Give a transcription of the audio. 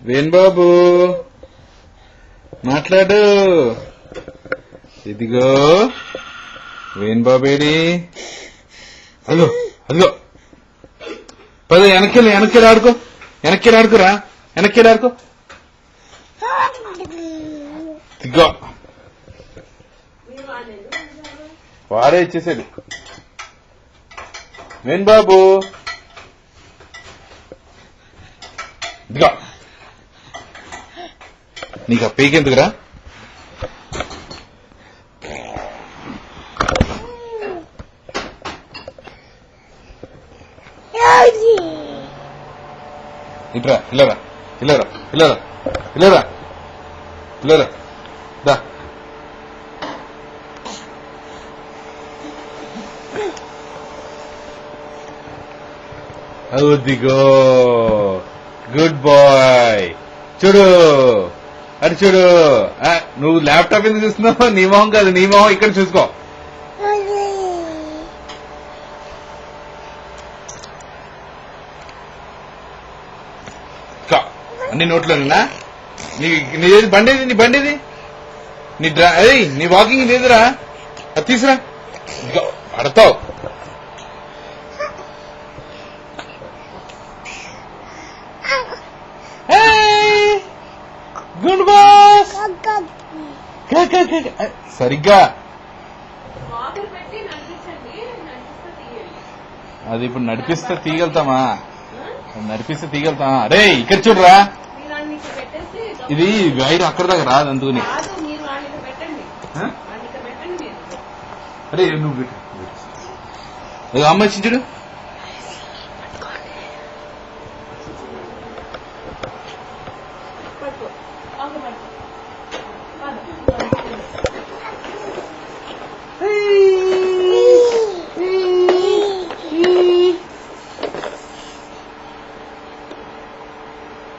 వేణు బాబు మాట్లాడు. ఇదిగో వేణు బాబేడి. అదిగో అదిగో పద వెనక్కి ఆడుకో. వెనక్కి ఆడుకోరా. వెనక్కి ఆడుకో. ఇదిగో వాడే ఇచ్చేసాడు. వేణు బాబు ఇదిగో నీకు ఆ పీకెందుకురా? ఇట్రా ఇల్లరా ఇల్లరా ఇల్లరా ఇల్లరా ఇల్లరా దా. అదిగో గుడ్ బాయ్. చూడు అటు చూడు. నువ్వు ల్యాప్టాప్ ఎందుకు చూస్తున్నావు? నీ మొహం కాదు, నీ మొహం ఇక్కడ చూసుకో. అన్ని నోట్లోనా? నీది బండిది, నీ బండిది, నీ వాకింగ్ లేదురా. అది తీసురా. పడతావు. Good boss. సరిగ్గా అది ఇప్పుడు నడిపిస్తే తీగలుతామా? నడిపిస్తే తీగలుతామా? అరే ఇక్కడ చూడరా, ఇది వైర్ అక్కడ దాకా రాదు, అందుకుని. అరే నువ్వు పెట్టు. అమ్మ వచ్చి చూడు. పట్టుకో.